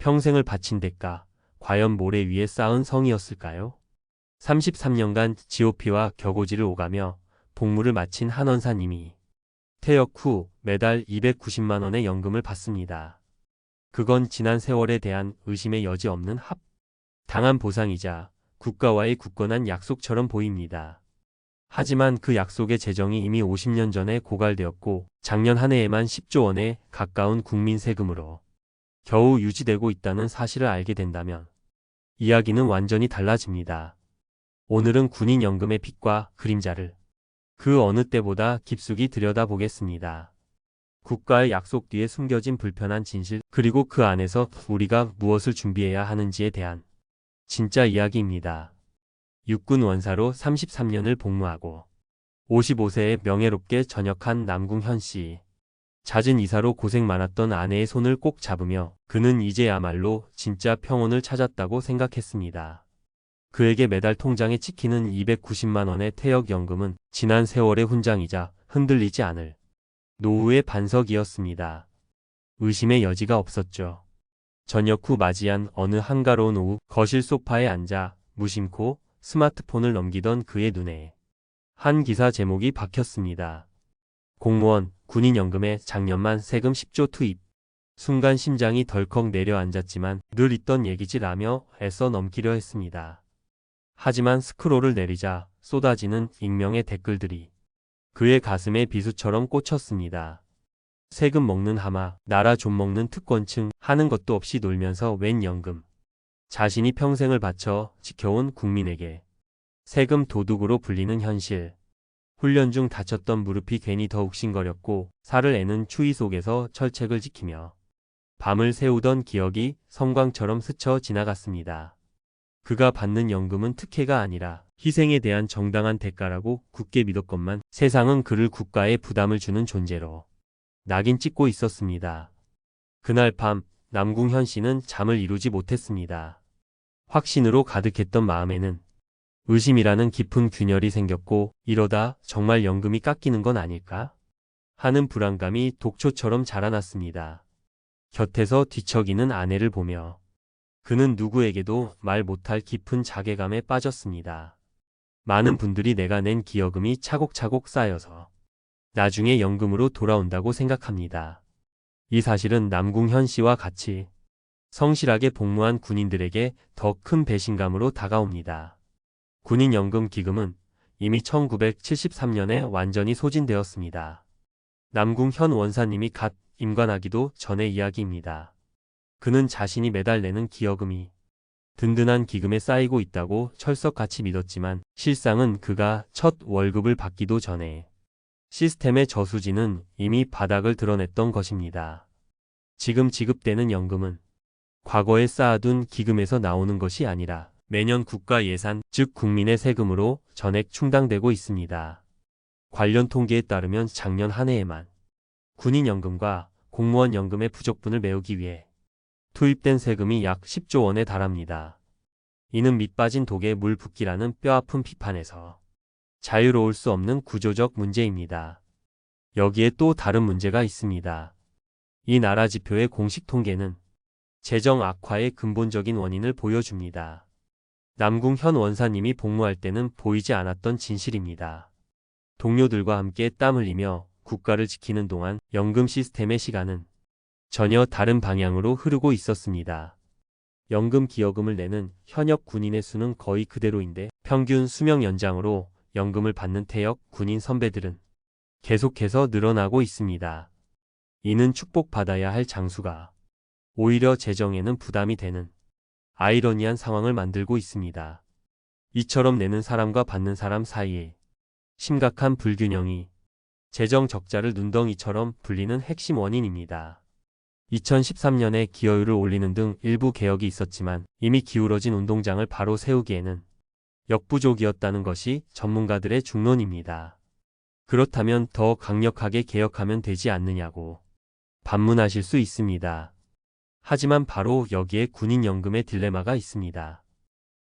평생을 바친 대가, 과연 모래 위에 쌓은 성이었을까요? 33년간 GOP와 격오지를 오가며 복무를 마친 한 원사님이 퇴역 후 매달 290만 원의 연금을 받습니다. 그건 지난 세월에 대한 의심의 여지 없는 당한 보상이자 국가와의 굳건한 약속처럼 보입니다. 하지만 그 약속의 재정이 이미 50년 전에 고갈되었고 작년 한 해에만 10조 원에 가까운 국민 세금으로 겨우 유지되고 있다는 사실을 알게 된다면 이야기는 완전히 달라집니다. 오늘은 군인연금의 빛과 그림자를 그 어느 때보다 깊숙이 들여다보겠습니다. 국가의 약속 뒤에 숨겨진 불편한 진실, 그리고 그 안에서 우리가 무엇을 준비해야 하는지에 대한 진짜 이야기입니다. 육군 원사로 33년을 복무하고 55세에 명예롭게 전역한 남궁현 씨. 잦은 이사로 고생 많았던 아내의 손을 꼭 잡으며 그는 이제야말로 진짜 평온을 찾았다고 생각했습니다. 그에게 매달 통장에 찍히는 290만 원의 퇴역연금은 지난 세월의 훈장이자 흔들리지 않을 노후의 반석이었습니다. 의심의 여지가 없었죠. 전역 후 맞이한 어느 한가로운 오후, 거실 소파에 앉아 무심코 스마트폰을 넘기던 그의 눈에 한 기사 제목이 박혔습니다. 공무원, 군인연금에 작년만 세금 10조 투입. 순간 심장이 덜컥 내려앉았지만 늘 있던 얘기지라며 애써 넘기려 했습니다. 하지만 스크롤을 내리자 쏟아지는 익명의 댓글들이 그의 가슴에 비수처럼 꽂혔습니다. 세금 먹는 하마, 나라 좀 먹는 특권층, 하는 것도 없이 놀면서 웬 연금. 자신이 평생을 바쳐 지켜온 국민에게 세금 도둑으로 불리는 현실. 훈련 중 다쳤던 무릎이 괜히 더 욱신거렸고 살을 애는 추위 속에서 철책을 지키며 밤을 새우던 기억이 섬광처럼 스쳐 지나갔습니다. 그가 받는 연금은 특혜가 아니라 희생에 대한 정당한 대가라고 굳게 믿었건만 세상은 그를 국가에 부담을 주는 존재로 낙인 찍고 있었습니다. 그날 밤 남궁현 씨는 잠을 이루지 못했습니다. 확신으로 가득했던 마음에는 의심이라는 깊은 균열이 생겼고 이러다 정말 연금이 깎이는 건 아닐까? 하는 불안감이 독초처럼 자라났습니다. 곁에서 뒤척이는 아내를 보며 그는 누구에게도 말 못할 깊은 자괴감에 빠졌습니다. 많은 분들이 내가 낸 기여금이 차곡차곡 쌓여서 나중에 연금으로 돌아온다고 생각합니다. 이 사실은 남궁현 씨와 같이 성실하게 복무한 군인들에게 더 큰 배신감으로 다가옵니다. 군인연금 기금은 이미 1973년에 완전히 소진되었습니다. 남궁현 원사님이 갓 임관하기도 전의 이야기입니다. 그는 자신이 매달 내는 기여금이 든든한 기금에 쌓이고 있다고 철석같이 믿었지만 실상은 그가 첫 월급을 받기도 전에 시스템의 저수지는 이미 바닥을 드러냈던 것입니다. 지금 지급되는 연금은 과거에 쌓아둔 기금에서 나오는 것이 아니라 매년 국가 예산, 즉 국민의 세금으로 전액 충당되고 있습니다. 관련 통계에 따르면 작년 한 해에만 군인연금과 공무원연금의 부족분을 메우기 위해 투입된 세금이 약 10조 원에 달합니다. 이는 밑 빠진 독에 물 붓기라는 뼈아픈 비판에서 자유로울 수 없는 구조적 문제입니다. 여기에 또 다른 문제가 있습니다. 이 나라 지표의 공식 통계는 재정 악화의 근본적인 원인을 보여줍니다. 남궁현 원사님이 복무할 때는 보이지 않았던 진실입니다. 동료들과 함께 땀 흘리며 국가를 지키는 동안 연금 시스템의 시간은 전혀 다른 방향으로 흐르고 있었습니다. 연금 기여금을 내는 현역 군인의 수는 거의 그대로인데 평균 수명 연장으로 연금을 받는 퇴역 군인 선배들은 계속해서 늘어나고 있습니다. 이는 축복받아야 할 장수가 오히려 재정에는 부담이 되는 아이러니한 상황을 만들고 있습니다. 이처럼 내는 사람과 받는 사람 사이에 심각한 불균형이 재정 적자를 눈덩이처럼 불리는 핵심 원인입니다. 2013년에 기여율을 올리는 등 일부 개혁이 있었지만 이미 기울어진 운동장을 바로 세우기에는 역부족이었다는 것이 전문가들의 중론입니다. 그렇다면 더 강력하게 개혁하면 되지 않느냐고 반문하실 수 있습니다. 하지만 바로 여기에 군인연금의 딜레마가 있습니다.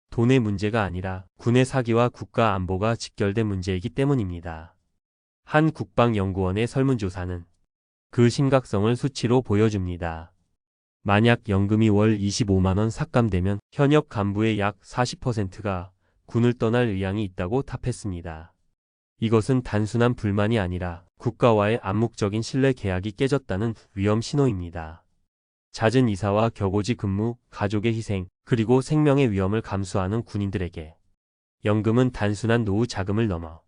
돈의 문제가 아니라 군의 사기와 국가 안보가 직결된 문제이기 때문입니다. 한 국방연구원의 설문조사는 그 심각성을 수치로 보여줍니다. 만약 연금이 월 25만 원 삭감되면 현역 간부의 약 40%가 군을 떠날 의향이 있다고 답했습니다. 이것은 단순한 불만이 아니라 국가와의 암묵적인 신뢰 계약이 깨졌다는 위험 신호입니다. 잦은 이사와 격오지 근무, 가족의 희생, 그리고 생명의 위험을 감수하는 군인들에게 연금은 단순한 노후 자금을 넘어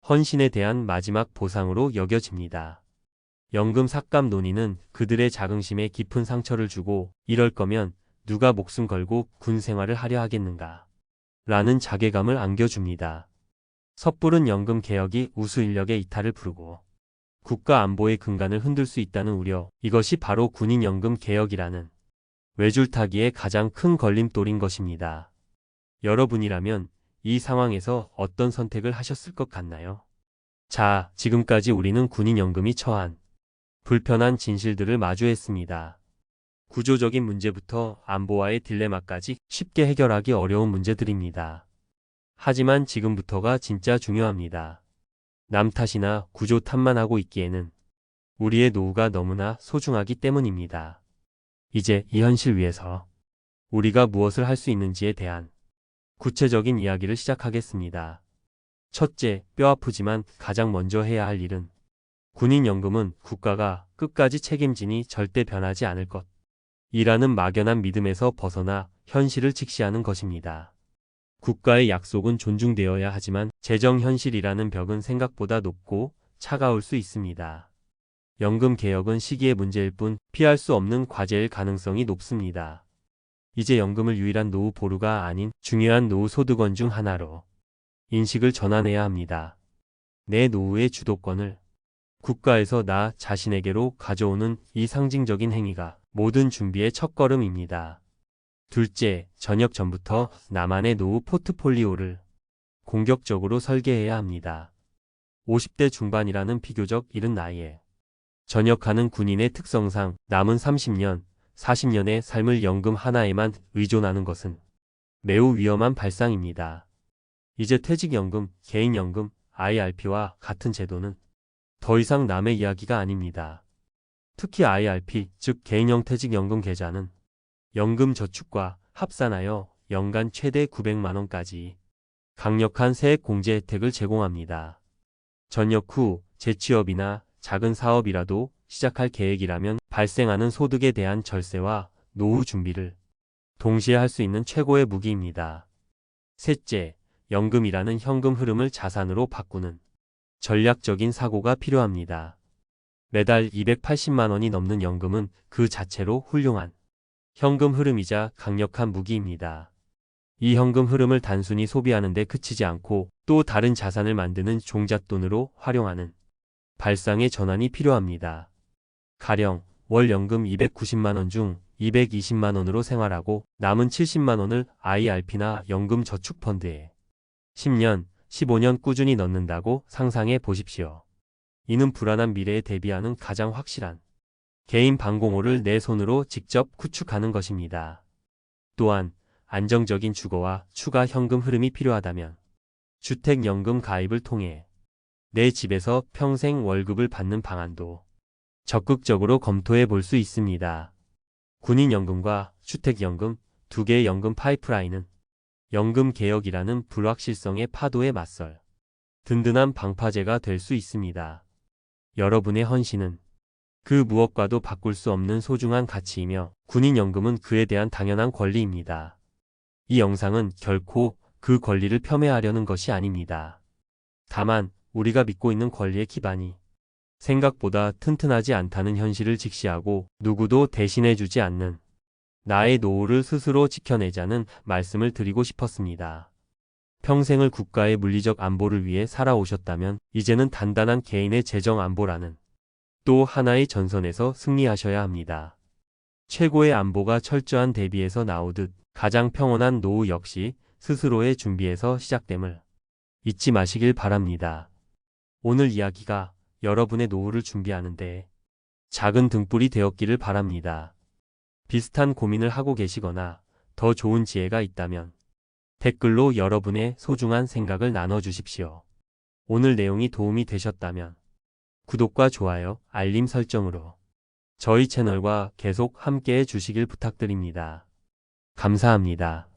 헌신에 대한 마지막 보상으로 여겨집니다. 연금 삭감 논의는 그들의 자긍심에 깊은 상처를 주고 이럴 거면 누가 목숨 걸고 군 생활을 하려 하겠는가 라는 자괴감을 안겨줍니다. 섣부른 연금 개혁이 우수 인력의 이탈을 부르고 국가 안보의 근간을 흔들 수 있다는 우려, 이것이 바로 군인연금 개혁이라는 외줄타기의 가장 큰 걸림돌인 것입니다. 여러분이라면 이 상황에서 어떤 선택을 하셨을 것 같나요? 자, 지금까지 우리는 군인연금이 처한 불편한 진실들을 마주했습니다. 구조적인 문제부터 안보와의 딜레마까지 쉽게 해결하기 어려운 문제들입니다. 하지만 지금부터가 진짜 중요합니다. 남 탓이나 구조 탓만 하고 있기에는 우리의 노후가 너무나 소중하기 때문입니다. 이제 이 현실 위에서 우리가 무엇을 할 수 있는지에 대한 구체적인 이야기를 시작하겠습니다. 첫째, 뼈아프지만 가장 먼저 해야 할 일은 군인연금은 국가가 끝까지 책임지니 절대 변하지 않을 것 이라는 막연한 믿음에서 벗어나 현실을 직시하는 것입니다. 국가의 약속은 존중되어야 하지만 재정 현실이라는 벽은 생각보다 높고 차가울 수 있습니다. 연금 개혁은 시기의 문제일 뿐 피할 수 없는 과제일 가능성이 높습니다. 이제 연금을 유일한 노후 보루가 아닌 중요한 노후 소득원 중 하나로 인식을 전환해야 합니다. 내 노후의 주도권을 국가에서 나 자신에게로 가져오는 이 상징적인 행위가 모든 준비의 첫걸음입니다. 둘째, 전역 전부터 나만의 노후 포트폴리오를 공격적으로 설계해야 합니다. 50대 중반이라는 비교적 이른 나이에 전역하는 군인의 특성상 남은 30년, 40년의 삶을 연금 하나에만 의존하는 것은 매우 위험한 발상입니다. 이제 퇴직연금, 개인연금, IRP와 같은 제도는 더 이상 남의 이야기가 아닙니다. 특히 IRP, 즉 개인형 퇴직연금 계좌는 연금저축과 합산하여 연간 최대 900만 원까지 강력한 세액 공제 혜택을 제공합니다. 전역 후 재취업이나 작은 사업이라도 시작할 계획이라면 발생하는 소득에 대한 절세와 노후 준비를 동시에 할 수 있는 최고의 무기입니다. 셋째, 연금이라는 현금 흐름을 자산으로 바꾸는 전략적인 사고가 필요합니다. 매달 280만 원이 넘는 연금은 그 자체로 훌륭한 현금 흐름이자 강력한 무기입니다. 이 현금 흐름을 단순히 소비하는 데 그치지 않고 또 다른 자산을 만드는 종잣돈으로 활용하는 발상의 전환이 필요합니다. 가령 월 연금 290만 원 중 220만 원으로 생활하고 남은 70만 원을 IRP나 연금 저축 펀드에 10년, 15년 꾸준히 넣는다고 상상해 보십시오. 이는 불안한 미래에 대비하는 가장 확실한 개인 방공호를 내 손으로 직접 구축하는 것입니다. 또한 안정적인 주거와 추가 현금 흐름이 필요하다면 주택연금 가입을 통해 내 집에서 평생 월급을 받는 방안도 적극적으로 검토해 볼 수 있습니다. 군인연금과 주택연금 두 개의 연금 파이프라인은 연금 개혁이라는 불확실성의 파도에 맞설 든든한 방파제가 될 수 있습니다. 여러분의 헌신은 그 무엇과도 바꿀 수 없는 소중한 가치이며 군인연금은 그에 대한 당연한 권리입니다. 이 영상은 결코 그 권리를 폄훼하려는 것이 아닙니다. 다만 우리가 믿고 있는 권리의 기반이 생각보다 튼튼하지 않다는 현실을 직시하고 누구도 대신해주지 않는 나의 노후를 스스로 지켜내자는 말씀을 드리고 싶었습니다. 평생을 국가의 물리적 안보를 위해 살아오셨다면 이제는 단단한 개인의 재정 안보라는 또 하나의 전선에서 승리하셔야 합니다. 최고의 안보가 철저한 대비에서 나오듯 가장 평온한 노후 역시 스스로의 준비에서 시작됨을 잊지 마시길 바랍니다. 오늘 이야기가 여러분의 노후를 준비하는데 작은 등불이 되었기를 바랍니다. 비슷한 고민을 하고 계시거나 더 좋은 지혜가 있다면 댓글로 여러분의 소중한 생각을 나눠주십시오. 오늘 내용이 도움이 되셨다면 구독과 좋아요, 알림 설정으로 저희 채널과 계속 함께해 주시길 부탁드립니다. 감사합니다.